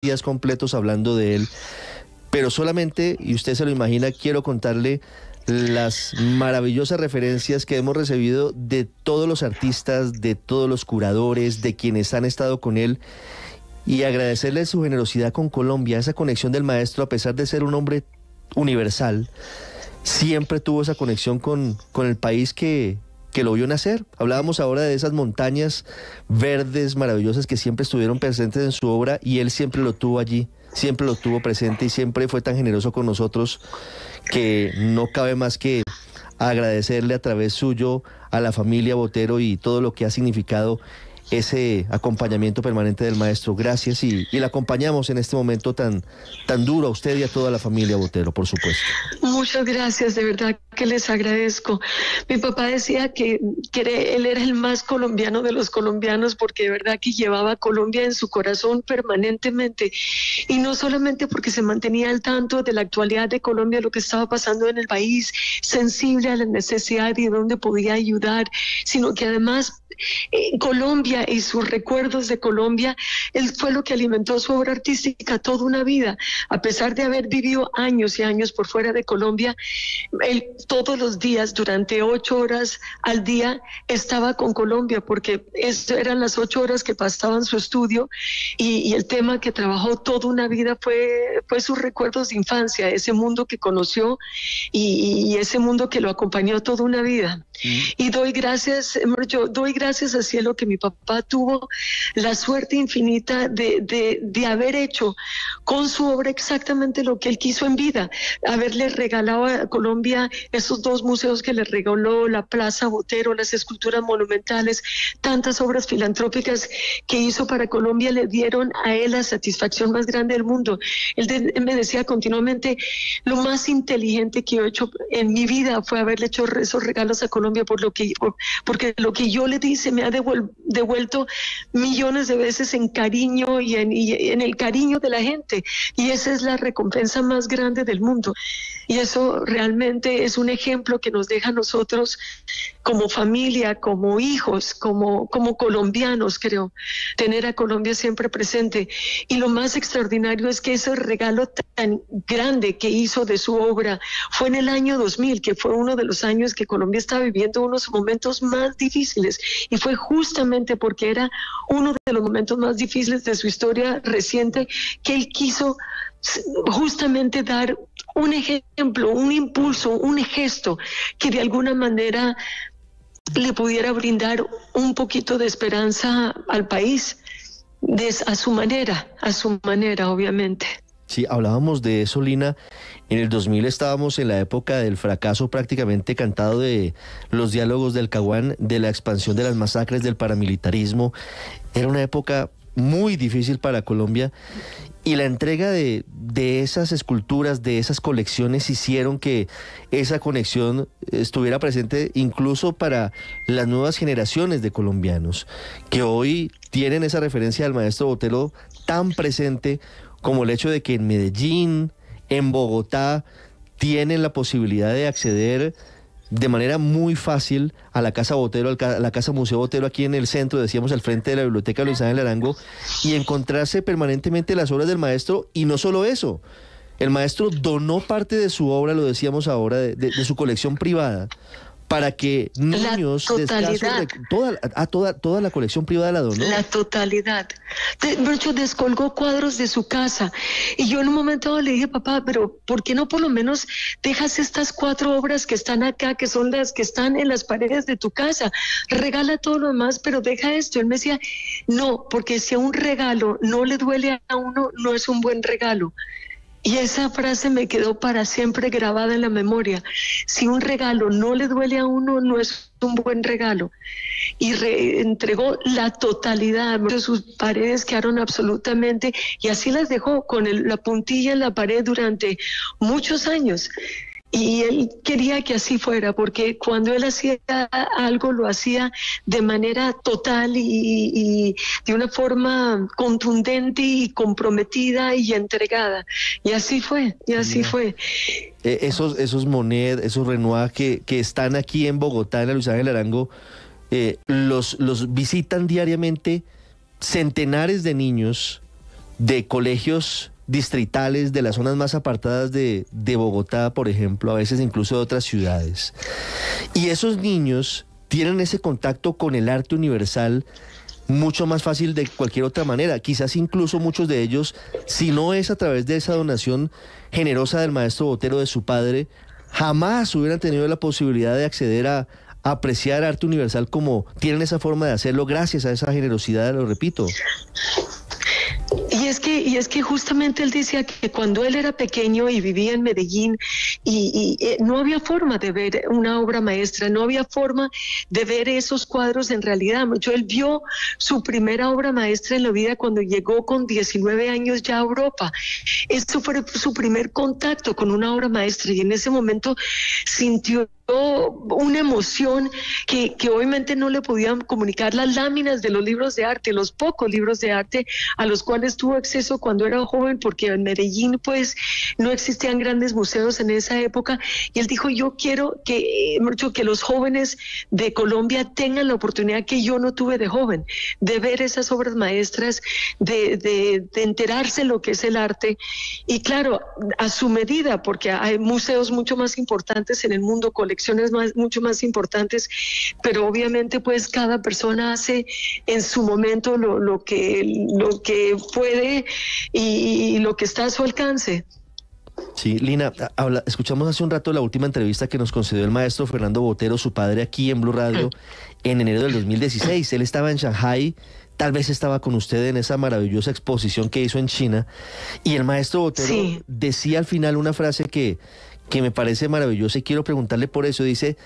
días completos hablando de él, pero solamente, y usted se lo imagina, quiero contarle las maravillosas referencias que hemos recibido de todos los artistas, de todos los curadores, de quienes han estado con él, y agradecerle su generosidad con Colombia, esa conexión del maestro, a pesar de ser un hombre universal, siempre tuvo esa conexión con el país que lo vio nacer. Hablábamos ahora de esas montañas verdes maravillosas que siempre estuvieron presentes en su obra, y él siempre lo tuvo allí, siempre lo tuvo presente, y siempre fue tan generoso con nosotros que no cabe más que agradecerle a través suyo a la familia Botero y todo lo que ha significado ese acompañamiento permanente del maestro. Gracias, y le acompañamos en este momento tan duro a usted y a toda la familia Botero, por supuesto. Muchas gracias, de verdad que les agradezco. Mi papá decía que él era el más colombiano de los colombianos, porque de verdad que llevaba a Colombia en su corazón permanentemente, y no solamente porque se mantenía al tanto de la actualidad de Colombia, lo que estaba pasando en el país, sensible a la necesidad y dónde podía ayudar, sino que además Colombia y sus recuerdos de Colombia, él fue lo que alimentó su obra artística toda una vida. A pesar de haber vivido años y años por fuera de Colombia, él todos los días, durante 8 horas al día, estaba con Colombia, porque eran las 8 horas que pasaba en su estudio, y el tema que trabajó toda una vida fue sus recuerdos de infancia, ese mundo que conoció y ese mundo que lo acompañó toda una vida. Y doy gracias al cielo que mi papá tuvo la suerte infinita de haber hecho con su obra exactamente lo que él quiso en vida, haberle regalado a Colombia esos 2 museos que le regaló, la Plaza Botero, las esculturas monumentales, tantas obras filantrópicas que hizo para Colombia, le dieron a él la satisfacción más grande del mundo. Él me decía continuamente: lo más inteligente que yo he hecho en mi vida fue haberle hecho esos regalos a Colombia, porque lo que yo le di se me ha devuelto millones de veces en cariño y en el cariño de la gente, y esa es la recompensa más grande del mundo. Y eso realmente es un ejemplo que nos deja a nosotros como familia, como hijos, como colombianos, creo, tener a Colombia siempre presente. Y lo más extraordinario es que ese regalo tan grande que hizo de su obra fue en el año 2000, que fue uno de los años que Colombia estaba viviendo unos momentos más difíciles, y fue justamente porque era uno de los momentos más difíciles de su historia reciente que él quiso justamente dar un ejemplo, un impulso, un gesto que de alguna manera le pudiera brindar un poquito de esperanza al país, a su manera, obviamente. Sí, hablábamos de eso, Lina. En el 2000 estábamos en la época del fracaso prácticamente cantado de los diálogos del Caguán, de la expansión de las masacres, del paramilitarismo. Era una época muy difícil para Colombia, y la entrega de esas esculturas, de esas colecciones, hicieron que esa conexión estuviera presente incluso para las nuevas generaciones de colombianos, que hoy tienen esa referencia del maestro Botero tan presente, como el hecho de que en Medellín, en Bogotá, tienen la posibilidad de acceder de manera muy fácil a la Casa Botero, a la Casa Museo Botero, aquí en el centro, decíamos, al frente de la Biblioteca Luis Ángel Arango, y encontrarse permanentemente las obras del maestro. Y no solo eso, el maestro donó parte de su obra, lo decíamos ahora, de su colección privada, para que niños de toda la colección privada la donó. La totalidad. De hecho, descolgó cuadros de su casa. Y yo en un momento le dije: papá, pero ¿por qué no por lo menos dejas estas 4 obras que están acá, que son las que están en las paredes de tu casa? Regala todo lo demás, pero deja esto. Él me decía: no, porque si a un regalo no le duele a uno, no es un buen regalo. Y esa frase me quedó para siempre grabada en la memoria. Si un regalo no le duele a uno, no es un buen regalo. Y entregó la totalidad. Sus paredes quedaron absolutamente, y así las dejó con la puntilla en la pared durante muchos años. Y él quería que así fuera, porque cuando él hacía algo, lo hacía de manera total y de una forma contundente y comprometida y entregada. Y así fue, fue. Esos Monet, esos Renoir que están aquí en Bogotá, en la Luis Ángel Arango, los visitan diariamente centenares de niños de colegios distritales de las zonas más apartadas de Bogotá, por ejemplo, a veces incluso de otras ciudades. Y esos niños tienen ese contacto con el arte universal mucho más fácil de cualquier otra manera. Quizás incluso muchos de ellos, si no es a través de esa donación generosa del maestro Botero, de su padre, jamás hubieran tenido la posibilidad de acceder a apreciar arte universal como tienen esa forma de hacerlo gracias a esa generosidad, lo repito. Y es que justamente él decía que cuando él era pequeño y vivía en Medellín y no había forma de ver una obra maestra, no había forma de ver esos cuadros en realidad. Él vio su primera obra maestra en la vida cuando llegó con 19 años ya a Europa. Esto fue su primer contacto con una obra maestra y en ese momento sintió una emoción que obviamente no le podían comunicar las láminas de los libros de arte, los pocos libros de arte a los cuales tuvo acceso cuando era joven, porque en Medellín pues no existían grandes museos en esa época, y él dijo: yo quiero que los jóvenes de Colombia tengan la oportunidad que yo no tuve de joven, de ver esas obras maestras, de enterarse lo que es el arte, y claro, a su medida, porque hay museos mucho más importantes en el mundo, colecciones mucho más importantes, pero obviamente pues cada persona hace en su momento lo que puede y lo que está a su alcance. Sí, Lina, escuchamos hace un rato la última entrevista que nos concedió el maestro Fernando Botero, su padre, aquí en Blue Radio, en enero del 2016. Él estaba en Shanghái, tal vez estaba con usted en esa maravillosa exposición que hizo en China, y el maestro Botero decía al final una frase que me parece maravillosa y quiero preguntarle por eso. Dice: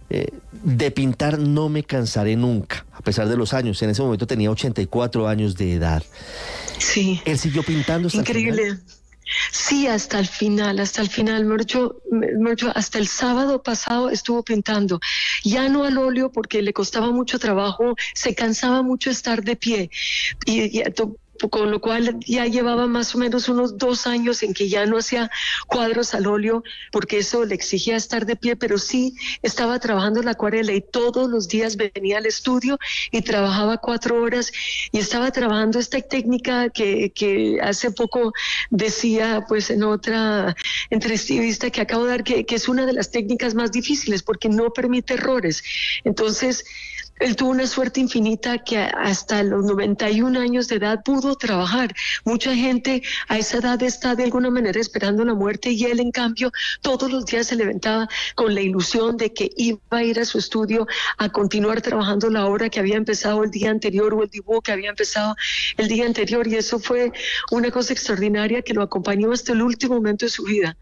de pintar no me cansaré nunca, a pesar de los años. En ese momento tenía 84 años de edad. Sí. Él siguió pintando hasta increíble. El final. Sí, hasta el final, hasta el sábado pasado estuvo pintando, ya no al óleo porque le costaba mucho trabajo, se cansaba mucho estar de pie, con lo cual ya llevaba más o menos unos 2 años en que ya no hacía cuadros al óleo porque eso le exigía estar de pie, pero sí estaba trabajando la acuarela y todos los días venía al estudio y trabajaba 4 horas y estaba trabajando esta técnica que hace poco decía pues en otra entrevista que acabo de dar que es una de las técnicas más difíciles porque no permite errores. Entonces él tuvo una suerte infinita que hasta los 91 años de edad pudo trabajar. Mucha gente a esa edad está de alguna manera esperando la muerte y él, en cambio, todos los días se levantaba con la ilusión de que iba a ir a su estudio a continuar trabajando la obra que había empezado el día anterior o el dibujo que había empezado el día anterior, y eso fue una cosa extraordinaria que lo acompañó hasta el último momento de su vida.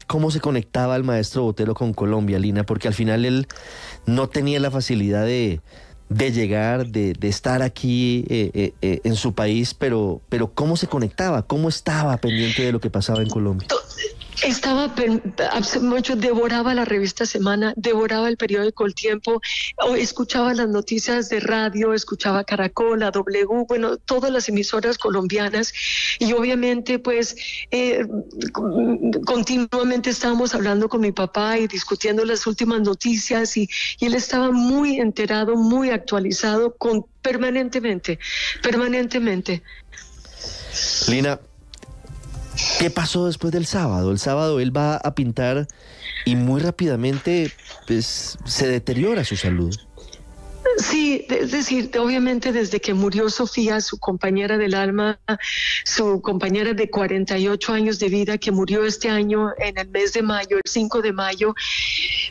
¿Cómo se conectaba el maestro Botero con Colombia, Lina? Porque al final él no tenía la facilidad de llegar, de estar aquí en su país, pero ¿cómo se conectaba? ¿Cómo estaba pendiente de lo que pasaba en Colombia? Estaba mucho, devoraba la revista Semana, devoraba el periódico El Tiempo, escuchaba las noticias de radio, escuchaba Caracol, la W, bueno, todas las emisoras colombianas, y obviamente pues continuamente estábamos hablando con mi papá y discutiendo las últimas noticias, y él estaba muy enterado, muy actualizado, permanentemente. Lina, ¿qué pasó después del sábado? El sábado él va a pintar y muy rápidamente pues, se deteriora su salud. Sí, es decir, obviamente desde que murió Sofía, su compañera del alma, su compañera de 48 años de vida, que murió este año en el mes de mayo, el 5 de mayo,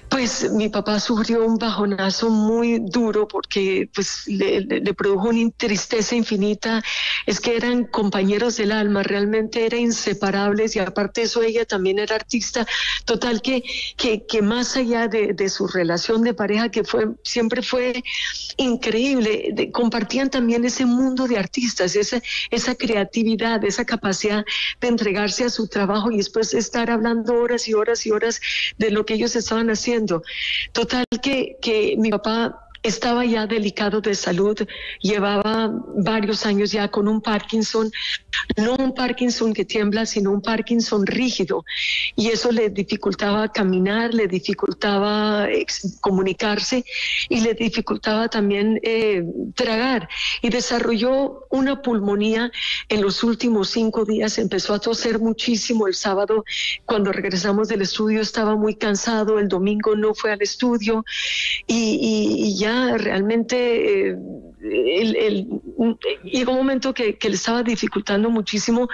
pues mi papá sufrió un bajonazo muy duro porque pues le produjo una tristeza infinita. Es que eran compañeros del alma, realmente eran inseparables, y aparte de eso ella también era artista. Total que más allá de su relación de pareja, que siempre fue increíble, compartían también ese mundo de artistas, esa creatividad, esa capacidad de entregarse a su trabajo y después estar hablando horas y horas y horas de lo que ellos estaban haciendo. Total que mi papá estaba ya delicado de salud, llevaba varios años ya con un Parkinson, no un Parkinson que tiembla, sino un Parkinson rígido, y eso le dificultaba caminar, le dificultaba comunicarse y le dificultaba también tragar, y desarrolló una pulmonía en los últimos 5 días. Empezó a toser muchísimo. El sábado, cuando regresamos del estudio, estaba muy cansado. El domingo no fue al estudio y ya realmente llegó un momento que le estaba dificultando muchísimo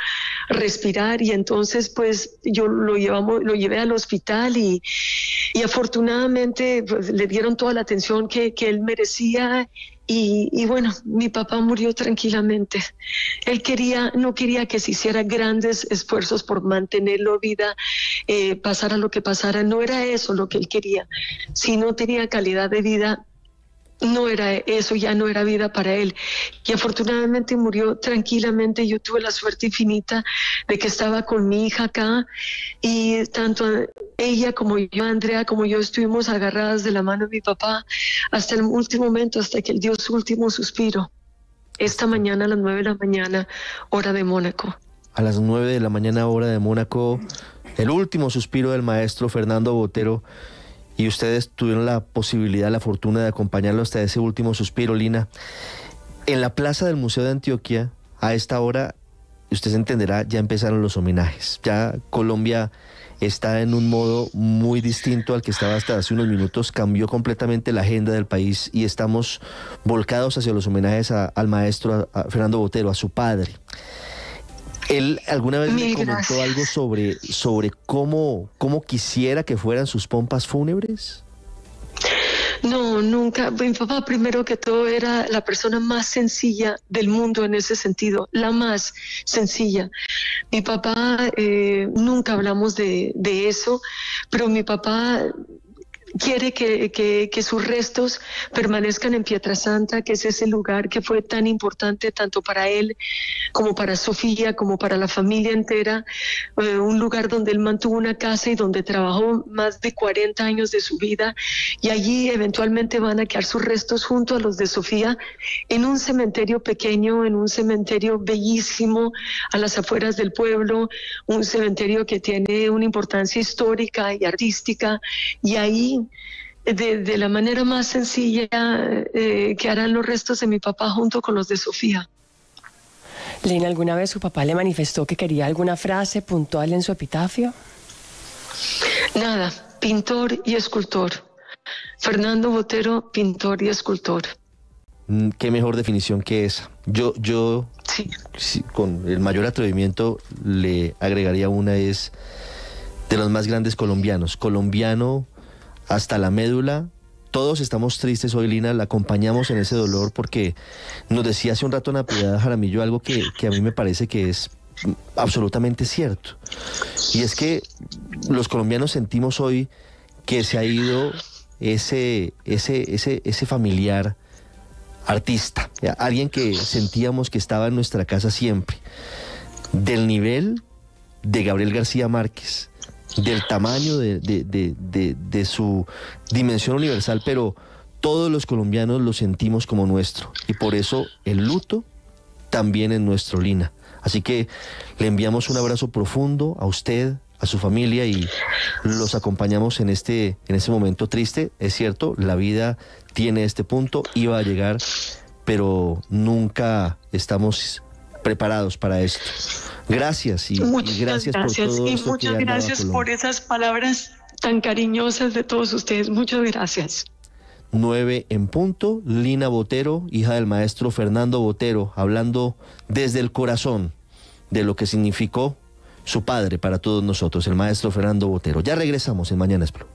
respirar, y entonces pues yo lo llevé al hospital y afortunadamente pues, le dieron toda la atención que él merecía. Y bueno, mi papá murió tranquilamente. Él no quería que se hiciera grandes esfuerzos por mantenerlo vida, pasara lo que pasara. No era eso lo que él quería. Si no tenía calidad de vida, no era eso, ya no era vida para él. Y afortunadamente murió tranquilamente. Yo tuve la suerte infinita de que estaba con mi hija acá, y tanto ella como yo, Andrea, como yo, estuvimos agarradas de la mano de mi papá hasta el último momento, hasta que él dio su último suspiro. Esta mañana a las 9 de la mañana, hora de Mónaco. A las 9 de la mañana, hora de Mónaco, el último suspiro del maestro Fernando Botero. Y ustedes tuvieron la posibilidad, la fortuna de acompañarlo hasta ese último suspiro, Lina. En la plaza del Museo de Antioquia, a esta hora, usted se entenderá, ya empezaron los homenajes. Ya Colombia está en un modo muy distinto al que estaba hasta hace unos minutos. Cambió completamente la agenda del país y estamos volcados hacia los homenajes al maestro a Fernando Botero, a su padre. ¿Él alguna vez le comentó algo sobre cómo quisiera que fueran sus pompas fúnebres? No, nunca. Mi papá, primero que todo, era la persona más sencilla del mundo en ese sentido, la más sencilla. Mi papá, nunca hablamos de eso, pero mi papá quiere que sus restos permanezcan en Pietrasanta, que es ese lugar que fue tan importante tanto para él como para Sofía, como para la familia entera, un lugar donde él mantuvo una casa y donde trabajó más de 40 años de su vida, y allí eventualmente van a quedar sus restos junto a los de Sofía en un cementerio pequeño, en un cementerio bellísimo a las afueras del pueblo, un cementerio que tiene una importancia histórica y artística, y ahí de la manera más sencilla que harán los restos de mi papá junto con los de Sofía. Lina, ¿alguna vez su papá le manifestó que quería alguna frase puntual en su epitafio? Nada, pintor y escultor. Fernando Botero, pintor y escultor. Qué mejor definición que esa. Yo sí, con el mayor atrevimiento le agregaría una, es de los más grandes colombianos. Colombiano hasta la médula. Todos estamos tristes hoy, Lina, la acompañamos en ese dolor, porque nos decía hace un rato Natividad Jaramillo algo que a mí me parece que es absolutamente cierto. Y es que los colombianos sentimos hoy que se ha ido ese familiar artista, alguien que sentíamos que estaba en nuestra casa siempre, del nivel de Gabriel García Márquez, del tamaño de su dimensión universal, pero todos los colombianos lo sentimos como nuestro, y por eso el luto también es nuestro, Lina. Así que le enviamos un abrazo profundo a usted, a su familia, y los acompañamos en este momento triste. Es cierto, la vida tiene este punto, iba a llegar, pero nunca estamos preparados para esto. Gracias y gracias por todo esto. Y muchas gracias por esas palabras tan cariñosas de todos ustedes. Muchas gracias. 9 en punto, Lina Botero, hija del maestro Fernando Botero, hablando desde el corazón de lo que significó su padre para todos nosotros, el maestro Fernando Botero. Ya regresamos en Mañanas Blue.